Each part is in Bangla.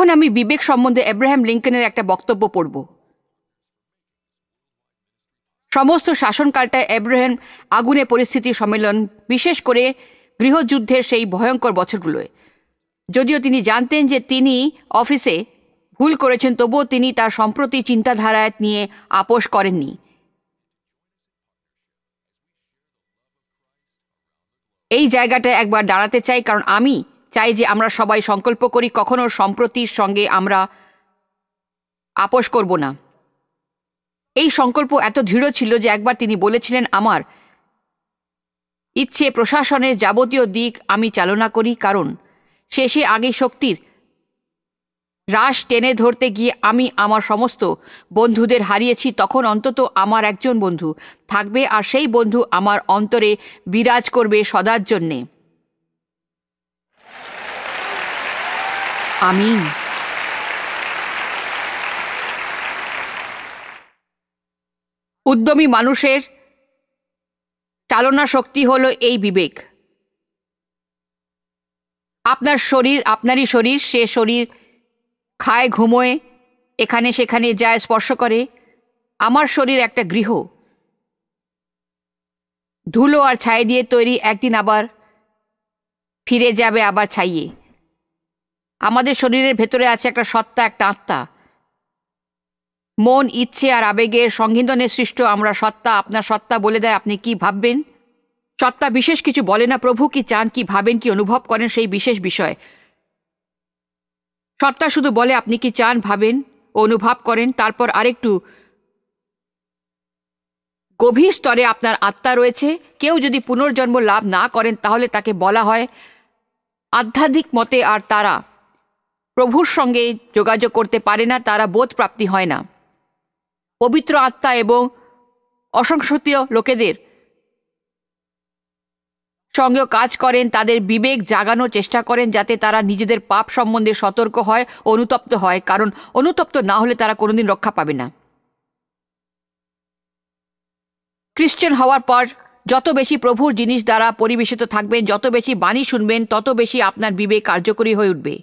এখন আমি বিবেক সম্বন্ধে আব্রাহাম লিঙ্কনের একটা বক্তব্য পড়ব। সমস্ত শাসনকালটায় আব্রাহাম আগুনে পরিস্থিতি সম্মেলন, বিশেষ করে গৃহযুদ্ধের সেই ভয়ঙ্কর বছরগুলোয়। যদিও তিনি জানতেন যে তিনি অফিসে ভুল করেছেন, তবুও তিনি তার সম্প্রতি চিন্তাধারা নিয়ে আপোষ করেননি। এই জায়গাটায় একবার দাঁড়াতে চাই, কারণ আমি চাই যে আমরা সবাই সংকল্প করি কখনো সম্প্রতির সঙ্গে আমরা আপোষ করব না। এই সংকল্প এত দৃঢ় ছিল যে একবার তিনি বলেছিলেন, আমার ইচ্ছে প্রশাসনের যাবতীয় দিক আমি চালনা করি, কারণ শেষে আগে শক্তির রাশ টেনে ধরতে গিয়ে আমি আমার সমস্ত বন্ধুদের হারিয়েছি। তখন অন্তত আমার একজন বন্ধু থাকবে, আর সেই বন্ধু আমার অন্তরে বিরাজ করবে সদার জন্যে। আমিন। উদ্যমী মানুষের চালনা শক্তি হলো এই বিবেক। আপনার শরীর আপনারই শরীর, সে শরীর খায়, ঘুমোয়, এখানে সেখানে যায়, স্পর্শ করে। আমার শরীর একটা গৃহ, ধুলো আর ছাই দিয়ে তৈরি, একদিন আবার ফিরে যাবে আবার ছাইয়ে। আমাদের শরীরের ভেতরে আছে একটা সত্তা, একটা আত্মা। মন, ইচ্ছে আর আবেগের সংহিন্দনে সৃষ্ট আমরা সত্তা। আপনার সত্তা বলে দেয় আপনি কি ভাববেন। সত্তা বিশেষ কিছু বলে না। প্রভু কি চান, কি ভাবেন, কি অনুভব করেন, সেই বিশেষ বিষয়। সত্তা শুধু বলে আপনি কি চান, ভাবেন, অনুভব করেন। তারপর আরেকটু গভীর স্তরে আপনার আত্মা রয়েছে। কেউ যদি পুনর্জন্ম লাভ না করেন তাহলে তাকে বলা হয় আধ্যাত্মিক মতে, আর তারা প্রভুর সঙ্গে যোগাযোগ করতে পারে না, তারা বোধ প্রাপ্তি হয় না। পবিত্র আত্মা এবং অসংসতীয় লোকেদের সঙ্গেও কাজ করেন, তাদের বিবেক জাগানোর চেষ্টা করেন যাতে তারা নিজেদের পাপ সম্বন্ধে সতর্ক হয়, অনুতপ্ত হয়, কারণ অনুতপ্ত না হলে তারা কোনোদিন রক্ষা পাবে না। খ্রিস্টান হওয়ার পর যত বেশি প্রভুর জিনিস দ্বারা পরিবেশিত থাকবেন, যত বেশি বাণী শুনবেন, তত বেশি আপনার বিবেক কার্যকরী হয়ে উঠবে।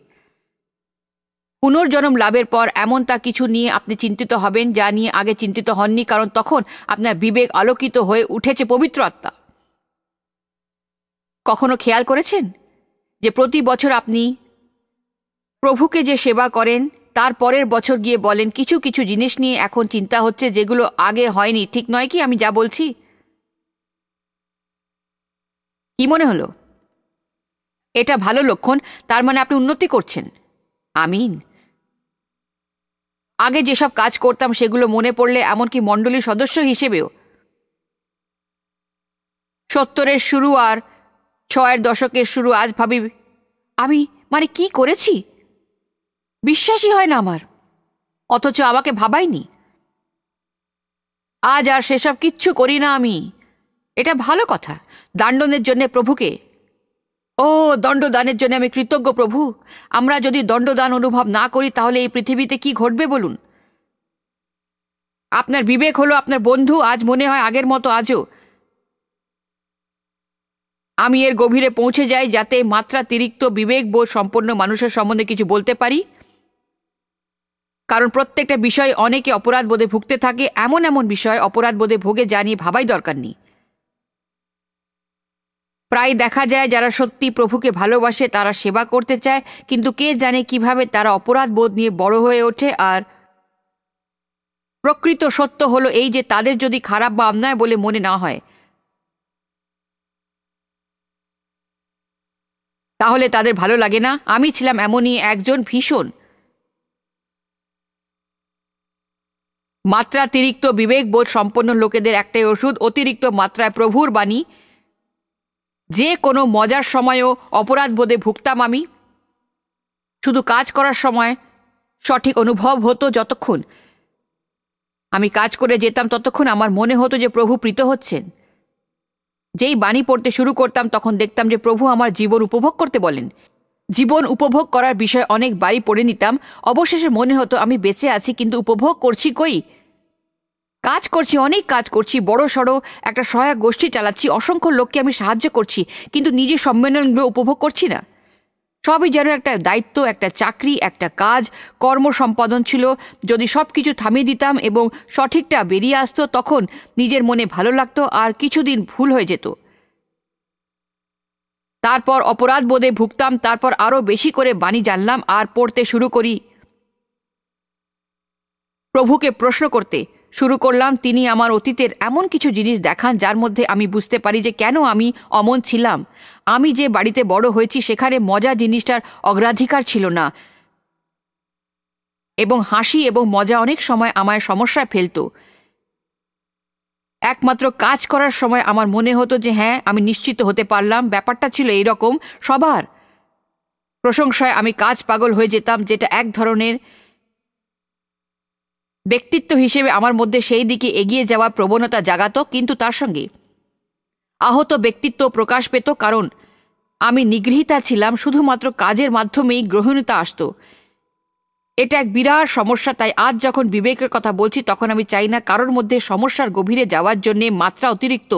পুনর্জন্ম লাভের পর এমন তা কিছু নিয়ে আপনি চিন্তিত হবেন যা নিয়ে আগে চিন্তিত হননি, কারণ তখন আপনার বিবেক আলোকিত হয়ে উঠেছে পবিত্র আত্মা। কখনো খেয়াল করেছেন যে প্রতি বছর আপনি প্রভুকে যে সেবা করেন তার পরের বছর গিয়ে বলেন কিছু কিছু জিনিস নিয়ে এখন চিন্তা হচ্ছে যেগুলো আগে হয়নি, ঠিক নয় কি আমি যা বলছি? কি মনে হলো? এটা ভালো লক্ষণ, তার মানে আপনি উন্নতি করছেন। আমিন। আগে যেসব কাজ করতাম সেগুলো মনে পড়লে, এমনকি মণ্ডলীর সদস্য হিসেবেও, 70-এর শুরু আর 60-এর দশকের শুরু, আজ ভাবি আমি মানে কি করেছি, বিশ্বাসই হয় না আমার, অথচ আমাকে ভাবাইনি। আজ আর সেসব কিচ্ছু করি না আমি। এটা ভালো কথা। দণ্ডনের জন্য প্রভুকে, ও দণ্ডদানের জন্য আমি কৃতজ্ঞ প্রভু। আমরা যদি দণ্ডদান অনুভব না করি তাহলে এই পৃথিবীতে কি ঘটবে বলুন? আপনার বিবেক হলো আপনার বন্ধু, আজ মনে হয় আগের মতো আজও। আমি এর গভীরে পৌঁছে যাই যাতে মাত্রাতিরিক্ত বিবেকবোধ সম্পন্ন মানুষের সম্বন্ধে কিছু বলতে পারি, কারণ প্রত্যেকটা বিষয় অনেকে অপরাধ বোধে ভুগতে থাকে। এমন এমন বিষয় অপরাধ বোধে ভোগে জানিয়ে ভাবাই দরকার নেই। প্রায় দেখা যায় যারা সত্যি প্রভুকে ভালোবাসে তারা সেবা করতে চায়, কিন্তু কে জানে কিভাবে তারা অপরাধ বোধ নিয়ে বড় হয়ে ওঠে। আর প্রকৃত সত্য হলো এই যে তাদের যদি খারাপ বা অন্যায় বলে মনে না হয় তাহলে তাদের ভালো লাগে না। আমি ছিলাম এমনই একজন ভীষণ মাত্রাতিরিক্ত বিবেকবোধ সম্পন্ন লোকেদের একটাই ওষুধ, অতিরিক্ত মাত্রায় প্রভুর বাণী। যে কোনো মজার সময়ও অপরাধ বোধে ভুগতাম আমি। শুধু কাজ করার সময় সঠিক অনুভব হতো। যতক্ষণ আমি কাজ করে যেতাম ততক্ষণ আমার মনে হতো যে প্রভু প্রীত হচ্ছেন। যেই বাণী পড়তে শুরু করতাম তখন দেখতাম যে প্রভু আমার জীবন উপভোগ করতে বলেন। জীবন উপভোগ করার বিষয় অনেক বাড়ি পড়ে নিতাম। অবশেষে মনে হতো আমি বেঁচে আছি, কিন্তু উপভোগ করছি কই? কাজ করছি, অনেক কাজ করছি, বড় সড়ো একটা সহায়ক গোষ্ঠী চালাচ্ছি, অসংখ্য লোককে আমি সাহায্য করছি, কিন্তু নিজের সম্মেলনগুলো উপভোগ করছি না। সবই যেন একটা দায়িত্ব, একটা চাকরি, একটা কাজ, কর্ম সম্পাদন ছিল। যদি সব কিছু থামিয়ে দিতাম এবং সঠিকটা বেরিয়ে আসতো, তখন নিজের মনে ভালো লাগতো আর কিছুদিন ভুল হয়ে যেত। তারপর অপরাধ বোধে ভুগতাম, তারপর আরও বেশি করে বাণী জানলাম আর পড়তে শুরু করি। প্রভুকে প্রশ্ন করতে শুরু করলাম। তিনি আমার অতীতের এমন কিছু জিনিস দেখান যার মধ্যে আমি বুঝতে পারি যে কেন আমি অমন ছিলাম। আমি যে বাড়িতে বড় হয়েছি সেখানে মজা জিনিসটার অগ্রাধিকার ছিল না, এবং হাসি এবং মজা অনেক সময় আমায় সমস্যায় ফেলত। একমাত্র কাজ করার সময় আমার মনে হতো যে হ্যাঁ, আমি নিশ্চিত হতে পারলাম। ব্যাপারটা ছিল এইরকম, সবার প্রশংসায় আমি কাজ পাগল হয়ে যেতাম, যেটা এক ধরনের ব্যক্তিত্ব হিসেবে আমার মধ্যে সেই দিকে এগিয়ে যাওয়ার প্রবণতা জাগাত, কিন্তু তার সঙ্গে আহত ব্যক্তিত্ব প্রকাশ পেত, কারণ আমি নিগৃহীতা ছিলাম। শুধুমাত্র কাজের মাধ্যমেই গ্রহণীয়তা আসত। এটা এক বিরাট সমস্যা। তাই আজ যখন বিবেকের কথা বলছি, তখন আমি চাই না কারোর মধ্যে সমস্যার গভীরে যাওয়ার জন্যে মাত্রা অতিরিক্ত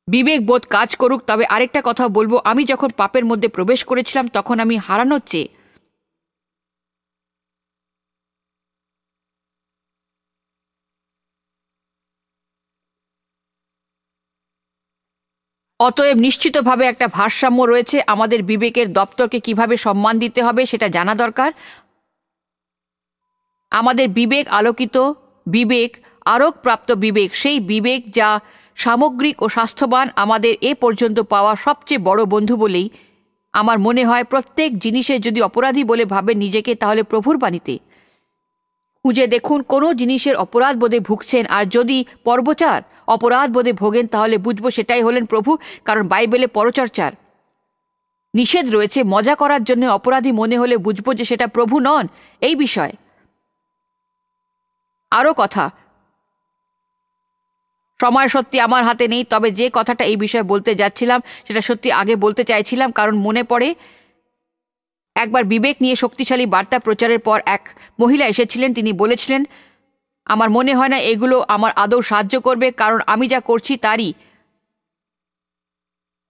বিবেক বোধ কাজ করুক। তবে আরেকটা কথা বলবো, আমি যখন পাপের মধ্যে প্রবেশ করেছিলাম, তখন আমি হারানোর চেয়ে অতএব নিশ্চিতভাবে একটা ভারসাম্য রয়েছে। আমাদের বিবেকের দপ্তরকে কিভাবে সম্মান দিতে হবে সেটা জানা দরকার। আমাদের বিবেক আলোকিত বিবেক, আরোগপ্রাপ্ত বিবেক, সেই বিবেক যা সামগ্রিক ও স্বাস্থ্যবান, আমাদের এ পর্যন্ত পাওয়া সবচেয়ে বড় বন্ধু বলেই আমার মনে হয়। প্রত্যেক জিনিসে যদি অপরাধী বলে ভাবেন নিজেকে, তাহলে প্রভুর বাণীতে খুঁজে দেখুন কোনো জিনিসের অপরাধ বোধে ভুগছেন, আর যদি পরবচার অপরাধ বোধে ভোগেন, তাহলে বুঝবো সেটাই হলেন প্রভু। কারণ বাইবেলে পরচর্চার নিষেধ রয়েছে। মজা করার জন্য অপরাধী মনে হলে বুঝবো যে সেটা প্রভু নন। এই বিষয় আরও কথা, সময় সত্যি আমার হাতে নেই, তবে যে কথাটা এই বিষয়ে বলতে যাচ্ছিলাম সেটা সত্যি আগে বলতে চাইছিলাম, কারণ মনে পড়ে একবার বিবেক নিয়ে শক্তিশালী বার্তা প্রচারের পর এক মহিলা এসেছিলেন। তিনি বলেছিলেন, আমার মনে হয় না এগুলো আমার আদৌ সাহায্য করবে, কারণ আমি যা করছি তারই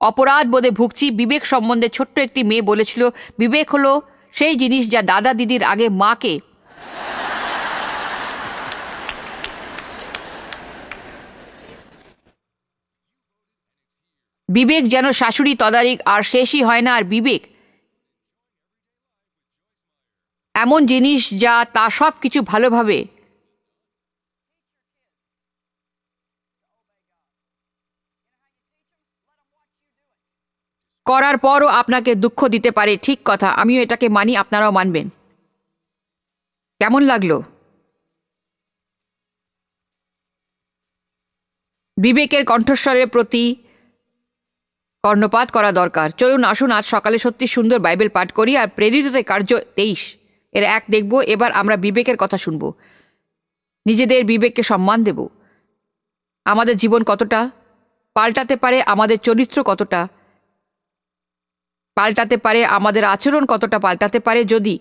অপরাধ বোধে ভুগছি। বিবেক সম্বন্ধে ছোট্ট একটি মেয়ে বলেছিল, বিবেক হলো সেই জিনিস যা দাদা দিদির আগে মাকে বিবেক যেন শাশুড়ি তদারিক আর শেষই হয় না। আর বিবেক এমন জিনিস যা তা সব কিছু ভালোভাবে করার পরও আপনাকে দুঃখ দিতে পারে। ঠিক কথা, আমিও এটাকে মানি, আপনারাও মানবেন। কেমন লাগলো? বিবেকের কণ্ঠস্বরের প্রতি কর্ণপাত করা দরকার। চলুন আসুন আজ সকালে সত্যি সুন্দর বাইবেল পাঠ করি আর প্রেরিততে কার্য 23 এর 1 দেখব। এবার আমরা বিবেকের কথা শুনব, নিজেদের বিবেককে সম্মান দেব। আমাদের জীবন কতটা পাল্টাতে পারে, আমাদের চরিত্র কতটা পাল্টাতে পারে, আমাদের আচরণ কতটা পাল্টাতে পারে যদি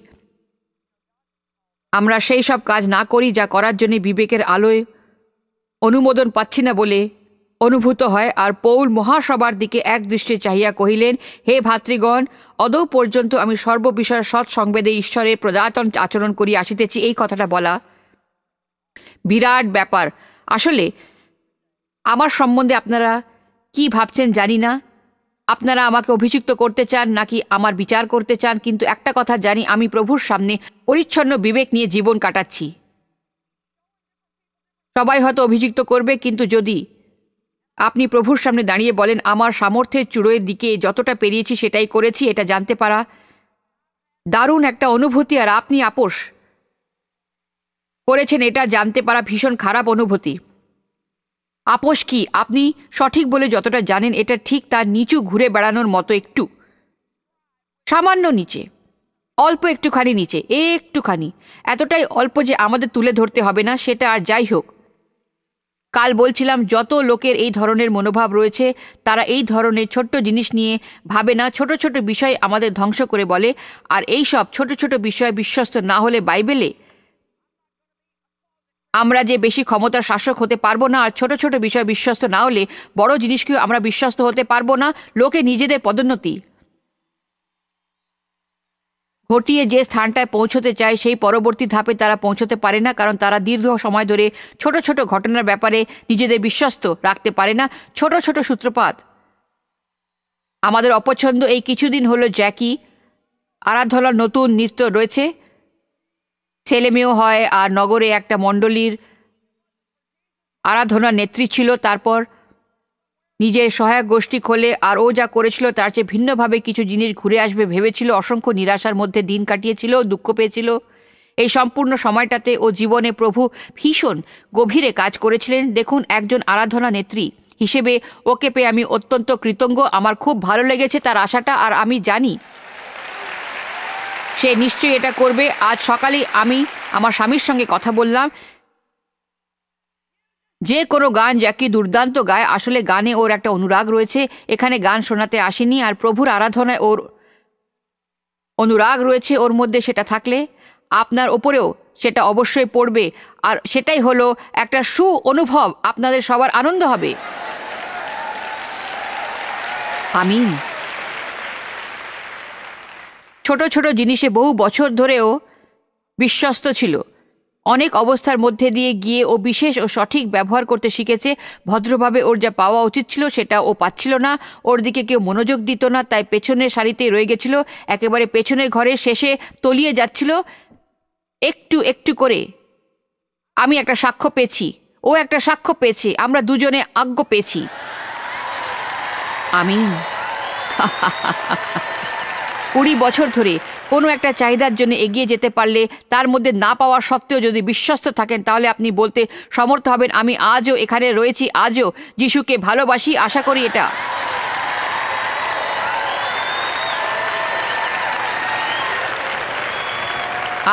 আমরা সেই সব কাজ না করি যা করার জন্য বিবেকের আলোয় অনুমোদন পাচ্ছি না বলে অনুভূত হয়। আর পৌল মহাসভার দিকে এক দৃষ্টে চাহিয়া কহিলেন, হে ভাতৃগণ, অদৌ পর্যন্ত আমি সর্ববিষয়ে সৎ সংবেদে ঈশ্বরের প্রদাতন আচরণ করি আসিতেছি। এই কথাটা বলা বিরাট ব্যাপার। আসলে আমার সম্বন্ধে আপনারা কি ভাবছেন জানি না। আপনারা আমাকে অভিযুক্ত করতে চান নাকি আমার বিচার করতে চান, কিন্তু একটা কথা জানি, আমি প্রভুর সামনে পরিচ্ছন্ন বিবেক নিয়ে জীবন কাটাচ্ছি। সবাই হয়তো অভিযুক্ত করবে, কিন্তু যদি আপনি প্রভুর সামনে দাঁড়িয়ে বলেন, আমার সামর্থ্যের চূড়োর দিকে যতটা পেরিয়েছি সেটাই করেছি, এটা জানতে পারা দারুণ একটা অনুভূতি। আর আপনি আপোষ করেছেন, এটা জানতে পারা ভীষণ খারাপ অনুভূতি। আপোষ কি? আপনি সঠিক বলে যতটা জানেন, এটা ঠিক তার নিচু ঘুরে বেড়ানোর মতো, একটু সামান্য নিচে, অল্প একটুখানি নিচে, একটুখানি, এতটাই অল্প যে আমাদের তুলে ধরতে হবে না সেটা। আর যাই হোক, কাল বলছিলাম যত লোকের এই ধরনের মনোভাব রয়েছে, তারা এই ধরনের ছোট্ট জিনিস নিয়ে ভাবে না, ছোট ছোট বিষয় আমাদের ধ্বংস করে বলে। আর এই সব ছোট ছোট বিষয় বিশ্বস্ত না হলে বাইবেলে আমরা যে বেশি ক্ষমতার শাসক হতে পারবো না, আর ছোট ছোট বিষয় বিশ্বস্ত না হলে বড় জিনিসকেও আমরা বিশ্বস্ত হতে পারবো না। লোকে নিজেদের পদোন্নতি ঘটিয়ে যে স্থানটায় পৌঁছতে চায় সেই পরবর্তী ধাপে তারা পৌঁছতে পারে না, কারণ তারা দীর্ঘ সময় ধরে ছোট ছোট ঘটনার ব্যাপারে নিজেদের বিশ্বস্ত রাখতে পারে না। ছোট ছোট সূত্রপাত। আমাদের অপছন্দ এই কিছুদিন হলো জ্যাকি আরাধনার নতুন নৃত্য রয়েছে, ছেলেমেয়েও হয়, আর নগরে একটা মণ্ডলীর আরাধনার নেত্রী ছিল। তারপর নিজের সহায়ক গোষ্ঠী খোলে, আর ও যা করেছিল তার চেয়ে ভিন্নভাবে কিছু জিনিস ঘুরে আসবে ভেবেছিল। অসংখ্য নিরাশার মধ্যে দিন কাটিয়েছিল, দুঃখ পেয়েছিল। এই সম্পূর্ণ সময়টাতে ও জীবনে প্রভু ভীষণ গভীরে কাজ করেছিলেন। দেখুন, একজন আরাধনা নেত্রী হিসেবে ওকে পেয়ে আমি অত্যন্ত কৃতজ্ঞ। আমার খুব ভালো লেগেছে তার আশাটা, আর আমি জানি সে নিশ্চয়ই এটা করবে। আজ সকালেই আমি আমার স্বামীর সঙ্গে কথা বললাম। যে কোনো গান জ্যাকি দুর্দান্ত গায়। আসলে গানে ওর একটা অনুরাগ রয়েছে। এখানে গান শোনাতে আসেনি, আর প্রভুর আরাধনায় ওর অনুরাগ রয়েছে ওর মধ্যে। সেটা থাকলে আপনার ওপরেও সেটা অবশ্যই পড়বে, আর সেটাই হলো একটা সু অনুভব। আপনাদের সবার আনন্দ হবে। আমিন। ছোট ছোট জিনিসে বহু বছর ধরেও বিশ্বস্ত ছিল। অনেক অবস্থার মধ্যে দিয়ে গিয়ে ও বিশেষ ও সঠিক ব্যবহার করতে শিখেছে। ভদ্রভাবে ওর যা পাওয়া উচিত ছিল সেটা ও পাচ্ছিল না। ওর দিকে কেউ মনোযোগ দিত না, তাই পেছনের সারিতেই রয়ে গেছিল, একেবারে পেছনের ঘরে শেষে তলিয়ে যাচ্ছিল একটু একটু করে। আমি একটা সাক্ষ্য পেয়েছি, ও একটা সাক্ষ্য পেয়েছে, আমরা দুজনে আজ্ঞ পেয়েছি। আমিন। 20 বছর ধরে কোনো একটা চাহিদার জন্য এগিয়ে যেতে পারলে, তার মধ্যে না পাওয়া সত্ত্বেও যদি বিশ্বস্ত থাকেন, তাহলে আপনি বলতে সমর্থ হবেন, আমি আজও এখানে রয়েছি, আজও যিশুকে ভালোবাসি। আশা করি এটা।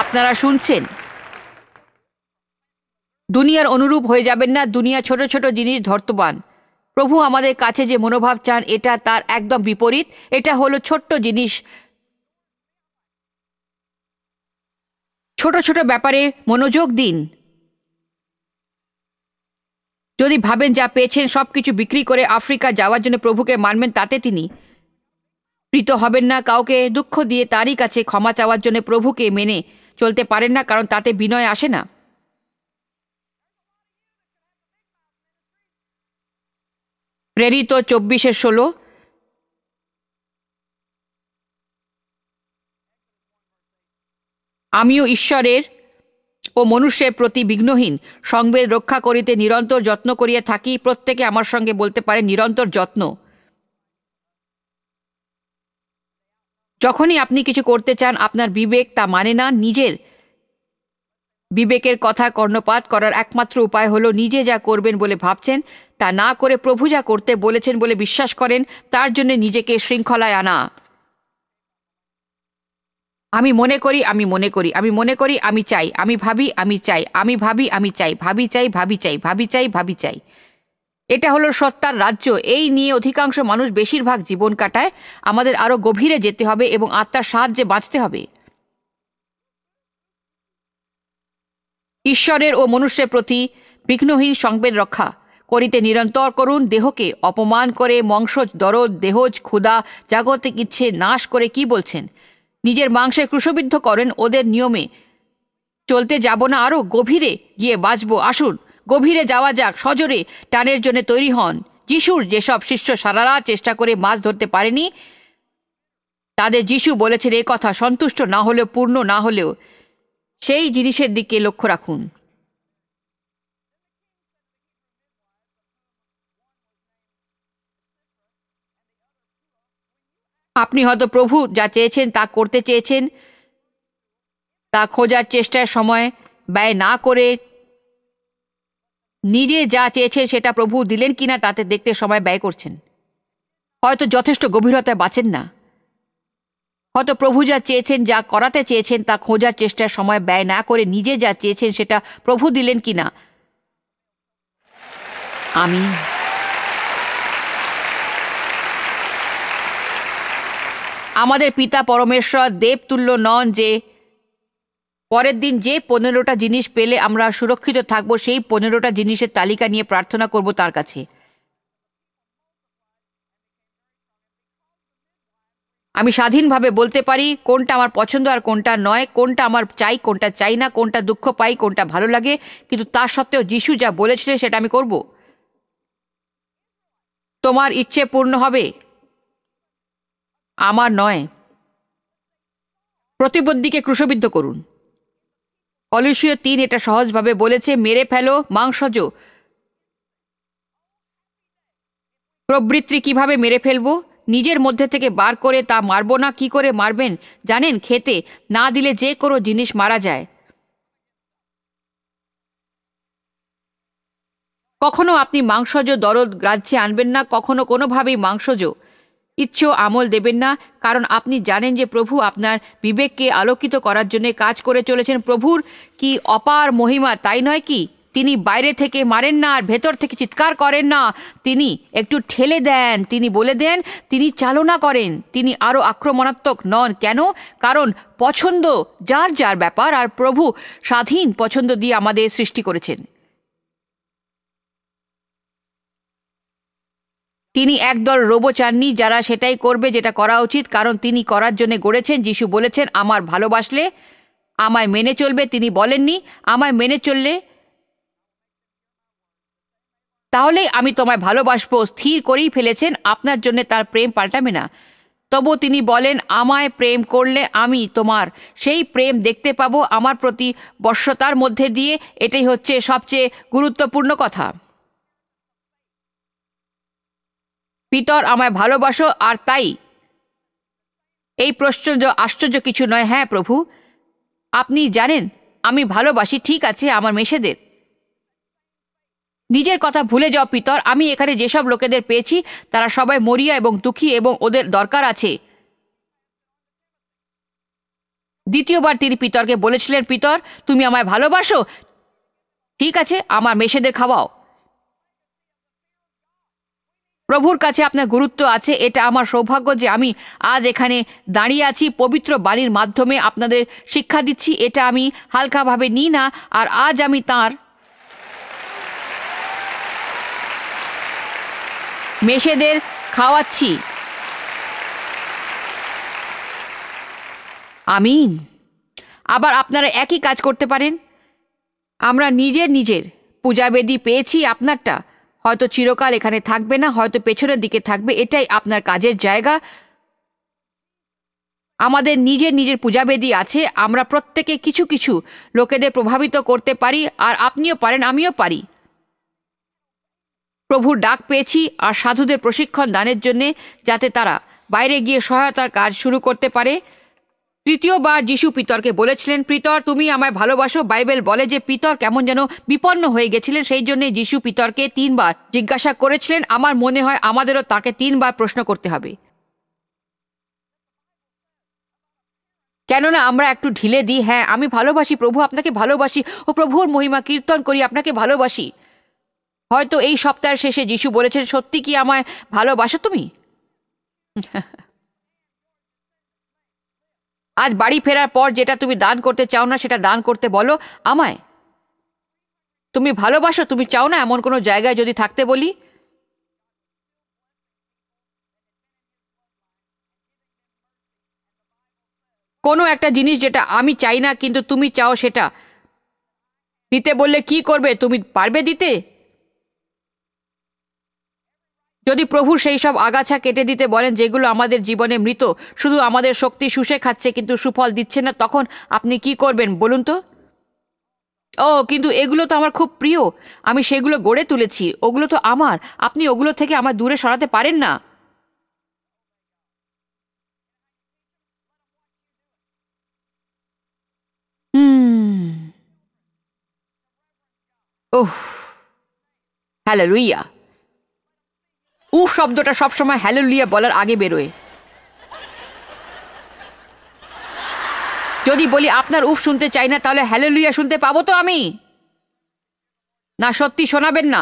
আপনারা শুনছেন। দুনিয়ার অনুরূপ হয়ে যাবেন না। দুনিয়া ছোট ছোট জিনিস ধর্তবান। প্রভু আমাদের কাছে যে মনোভাব চান এটা তার একদম বিপরীত। এটা হলো ছোট্ট জিনিস। ছোট ছোট ব্যাপারে মনোযোগ দিন। যদি ভাবেন যা পেয়েছেন সবকিছু বিক্রি করে আফ্রিকা যাওয়ার জন্য প্রভুকে মানবেন, তাতে তিনি প্রীত হবেন না। কাউকে দুঃখ দিয়ে তারই কাছে ক্ষমা চাওয়ার জন্য প্রভুকে মেনে চলতে পারেন না, কারণ তাতে বিনয় আসে না। প্রেরিত 24:16। আমিও ঈশ্বরের ও মনুষ্যের প্রতি বিঘ্নহীন সংবেদ রক্ষা করিতে নিরন্তর যত্ন করিয়া থাকি। প্রত্যেকে আমার সঙ্গে বলতে পারে নিরন্তর যত্ন। যখনই আপনি কিছু করতে চান, আপনার বিবেক তা মানে না। নিজের বিবেকের কথা কর্ণপাত করার একমাত্র উপায় হলো নিজে যা করবেন বলে ভাবছেন তা না করে প্রভু যা করতে বলেছেন বলে বিশ্বাস করেন, তার জন্য নিজেকে শৃঙ্খলায় আনা। আমি মনে করি, আমি মনে করি, আমি মনে করি, আমি চাই, আমি ভাবি, আমি চাই, আমি ভাবি, আমি চাই, ভাবি চাই, ভাবি চাই, ভাবি চাই, ভাবি চাই। এটা হলো সত্তার রাজ্য। এই নিয়ে অধিকাংশ মানুষ বেশিরভাগ জীবন কাটায়। আমাদের আরো গভীরে যেতে হবে এবং আত্মার সাহায্যে বাঁচতে হবে। ঈশ্বরের ও মনুষ্যের প্রতি বিঘ্নহীন সংবেদ রক্ষা করিতে নিরন্তর করুন। দেহকে অপমান করে, মাংস দরদ, দেহজ ক্ষুধা, জাগতিক ইচ্ছে নাশ করে কি বলছেন? নিজের মাংসে ক্রুশবিদ্ধ করেন। ওদের নিয়মে চলতে যাব না, আরো গভীরে গিয়ে বাঁচবো। আসুন গভীরে যাওয়া যাক। সজোরে টানের জন্য তৈরি হন। যিশুর যেসব শিষ্য সারারা চেষ্টা করে মাছ ধরতে পারেনি, তাদের যিশু বলেছেন এ কথা, সন্তুষ্ট না হলেও, পূর্ণ না হলেও সেই জিনিসের দিকে লক্ষ্য রাখুন। আপনি হয়তো প্রভু যা চেয়েছেন তা করতে চেয়েছেন, তা খোঁজার চেষ্টার সময় ব্যয় না করে নিজে যা চেয়েছেন সেটা প্রভু দিলেন কিনা তাতে দেখতে সময় ব্যয় করছেন। হয়তো যথেষ্ট গভীরতায় বাঁচেন না। হয়তো প্রভু যা চেয়েছেন, যা করাতে চেয়েছেন তা খোঁজার চেষ্টার সময় ব্যয় না করে নিজে যা চেয়েছেন সেটা প্রভু দিলেন কিনা। আমি আমাদের পিতা পরমেশ্বর দেবতুল্য নন যে পরের দিন যে 15টা জিনিস পেলে আমরা সুরক্ষিত থাকবো, সেই 15টা জিনিসের তালিকা নিয়ে প্রার্থনা করব তার কাছে। আমি স্বাধীনভাবে বলতে পারি কোনটা আমার পছন্দ আর কোনটা নয়, কোনটা আমার চাই কোনটা চাই না, কোনটা দুঃখ পাই কোনটা ভালো লাগে, কিন্তু তা সত্ত্বেও যিশু যা বলেছিলেন সেটা আমি করব। তোমার ইচ্ছে পূর্ণ হবে, আমার নয়। প্রতিবন্ধীকে ক্রুশবিদ্ধ করুন। কলসীয় 3 এটা সহজভাবে বলেছে, মেরে ফেলো মাংসজ প্রবৃত্তি। কিভাবে মেরে ফেলবো? নিজের মধ্যে থেকে বার করে তা মারবো না। কি করে মারবেন জানেন? খেতে না দিলে যে কোনো জিনিস মারা যায়। কখনো আপনি মাংসজ দরদ গ্রাহ্যে আনবেন না, কখনো কোনোভাবেই মাংসজ ইচ্ছ আমল দেবেন না, কারণ আপনি জানেন যে প্রভু আপনার বিবেককে আলোকিত করার জন্য কাজ করে চলেছেন। প্রভুর কি অপার মহিমা, তাই নয় কি? তিনি বাইরে থেকে মারেন না আর ভেতর থেকে চিৎকার করেন না, তিনি একটু ঠেলে দেন, তিনি বলে দেন, তিনি চালনা করেন। তিনি আরও আক্রমণাত্মক নন। কেন? কারণ পছন্দ যার যার ব্যাপার, আর প্রভু স্বাধীন পছন্দ দিয়ে আমাদের সৃষ্টি করেছেন। তিনি একদল রোবো চাননি যারা সেটাই করবে যেটা করা উচিত, কারণ তিনি করার জন্য গড়েছেন। যিশু বলেছেন, আমার ভালোবাসলে আমায় মেনে চলবে। তিনি বলেননি আমায় মেনে চললে তাহলেই আমি তোমায় ভালোবাসবো। স্থির করেই ফেলেছেন আপনার জন্য তার প্রেম পাল্টাবে না। তবু তিনি বলেন, আমায় প্রেম করলে আমি তোমার সেই প্রেম দেখতে পাবো আমার প্রতি বশ্যতার মধ্যে দিয়ে। এটাই হচ্ছে সবচেয়ে গুরুত্বপূর্ণ কথা। পিতর আমায় ভালোবাসো, আর তাই এই প্রশ্ন আশ্চর্য কিছু নয়। হ্যাঁ প্রভু, আপনি জানেন আমি ভালোবাসি, ঠিক আছে, আমার মেষেদের। নিজের কথা ভুলে যাও পিতর। আমি এখানে যেসব লোকেদের পেয়েছি তারা সবাই মরিয়া এবং দুঃখী, এবং ওদের দরকার আছে। দ্বিতীয়বার তিনি পিতরকে বলেছিলেন, পিতর তুমি আমায় ভালোবাসো, ঠিক আছে, আমার মেষেদের খাওয়াও। প্রভুর কাছে আপনার গুরুত্ব আছে। এটা আমার সৌভাগ্য যে আমি আজ এখানে দাঁড়িয়ে আছি, পবিত্র বাণীর মাধ্যমে আপনাদের শিক্ষা দিচ্ছি। এটা আমি হালকাভাবে নিই না, আর আজ আমি তাঁর মেষেদের খাওয়াচ্ছি। আমিন। আবার আপনারা একই কাজ করতে পারেন। আমরা নিজের পূজাবেদী পেয়েছি। আপনারটা হয়তো চিরকাল এখানে থাকবে না, হয়তো পেছনের দিকে থাকবে। এটাই আপনার কাজের জায়গা। আমাদের নিজের পূজাবেদী আছে। আমরা প্রত্যেকে কিছু কিছু লোকেদের প্রভাবিত করতে পারি, আর আপনিও পারেন, আমিও পারি। প্রভুর ডাক পেয়েছি আর সাধুদের প্রশিক্ষণ দানের জন্যে, যাতে তারা বাইরে গিয়ে সহায়তার কাজ শুরু করতে পারে। তৃতীয়বার যিশু পিতরকে বলেছিলেন, পিতর তুমি আমায় ভালোবাসো। বাইবেল বলে যে পিতর কেমন যেন বিপন্ন হয়ে গেছিলেন। সেই জন্য যিশু পিতরকে 3 বার জিজ্ঞাসা করেছিলেন। আমার মনে হয় আমাদেরও তাকে 3 বার প্রশ্ন করতে হবে, কেননা আমরা একটু ঢিলে দিই। হ্যাঁ আমি ভালোবাসি প্রভু, আপনাকে ভালোবাসি, ও প্রভুর মহিমা কীর্তন করি, আপনাকে ভালোবাসি। হয়তো এই সপ্তাহের শেষে যিশু বলেছেন, সত্যি কি আমায় ভালোবাসো তুমি? আজ বাড়ি ফেরার পর যেটা তুমি দান করতে চাও না সেটা দান করতে বলো আমায়। তুমি ভালোবাসো, তুমি চাও না এমন কোনো জায়গায় যদি থাকতে বলি? কোনো একটা জিনিস যেটা আমি চাই না কিন্তু তুমি চাও, সেটা দিতে বললে কি করবে? তুমি পারবে দিতে? যদি প্রভু সেই সব আগাছা কেটে দিতে বলেন যেগুলো আমাদের জীবনে মৃত, শুধু আমাদের শক্তি শুষে খাচ্ছে কিন্তু সুফল দিচ্ছে না, তখন আপনি কি করবেন বলুন তো? ও কিন্তু এগুলো তো আমার খুব প্রিয়, আমি সেগুলো গড়ে তুলেছি, ওগুলো তো আমার। আপনি ওগুলো থেকে আমার দূরে সরাতে পারেন না। ওহ, হ্যালেলুইয়া। উফ শব্দটা সবসময় হ্যালেলুইয়া বলার আগে বেরোয়। যদি বলি আপনার উফ শুনতে চাই না, তাহলে হ্যালেলুইয়া শুনতে পাবো তো আমি? না, সত্যি শোনাবেন না?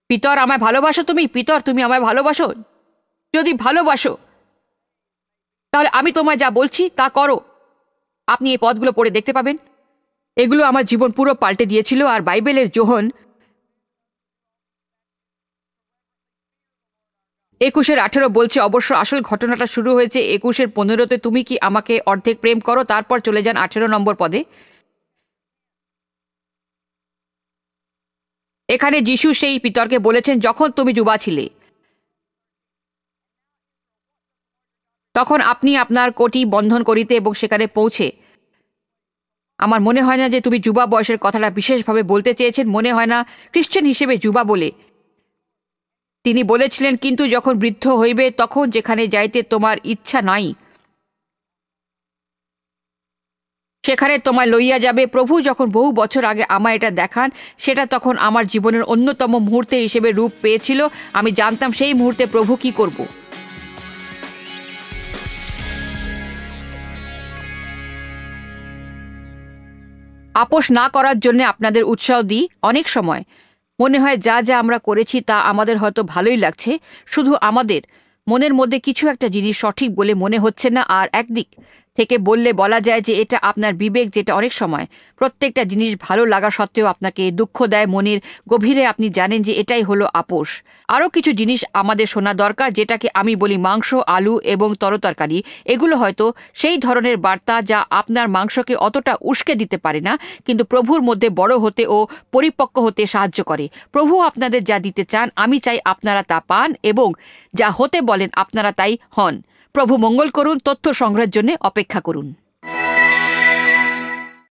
পিতর আমায় ভালোবাসো তুমি? পিতর তুমি আমায় ভালোবাসো? যদি ভালোবাসো তাহলে আমি তোমায় যা বলছি তা করো। আপনি এই পদগুলো পড়ে দেখতে পাবেন। এগুলো আমার জীবন পুরো পাল্টে দিয়েছিল। আর বাইবেলের যোহন 21:18 বলছে, অবশ্য আসল ঘটনাটা শুরু হয়েছে 21:15-তে। তুমি কি আমাকে অর্ধেক প্রেম করো? তারপর চলে যান 18 নম্বর পদে। এখানে যিশু সেই পিতরকে বলেছেন, যখন তুমি যুবা ছিলে তখন আপনি আপনার কোটি বন্ধন করিতে এবং সেখানে পৌঁছে। আমার মনে হয় না যে তুমি যুবা বয়সের কথাটা বিশেষভাবে বলতে চেয়েছেন। মনে হয় না খ্রিস্টান হিসেবে যুবা বলে। তিনি বলেছিলেন, কিন্তু যখন বৃদ্ধ হইবে তখন যেখানে যাইতে তোমার ইচ্ছা নাই সেখানে তোমায় লইয়া যাবে। প্রভু যখন বহু বছর আগে আমায় এটা দেখান, সেটা তখন আমার জীবনের অন্যতম মুহূর্তে হিসেবে রূপ পেয়েছিল। আমি জানতাম সেই মুহূর্তে প্রভু কি করব। আপোষ না করার জন্য আপনাদের উৎসাহ দিই। অনেক সময় মনে হয় যা যা আমরা করেছি তা আমাদের হয়তো ভালোই লাগছে, শুধু আমাদের মনের মধ্যে কিছু একটা জিনিস সঠিক বলে মনে হচ্ছে না। আর একদিক থেকে বলা যায় যে এটা আপনার বিবেক, যেটা অনেক সময় প্রত্যেকটা জিনিস ভালো লাগা সত্ত্বেও আপনাকে দুঃখ দেয়। মনের গভীরে আপনি জানেন যে এটাই হলো আপোষ। আরও কিছু জিনিস আমাদের শোনা দরকার, যেটাকে আমি বলি মাংস, আলু এবং তরকারি। এগুলো হয়তো সেই ধরনের বার্তা যা আপনার মাংসকে অতটা উস্কে দিতে পারে না, কিন্তু প্রভুর মধ্যে বড় হতে ও পরিপক্ক হতে সাহায্য করে। প্রভু আপনাদের যা দিতে চান, আমি চাই আপনারা তা পান, এবং যা হতে বলেন আপনারা তাই হন। প্রভু মঙ্গল করুন। তথ্য সংগ্রহের জন্য অপেক্ষা করুন।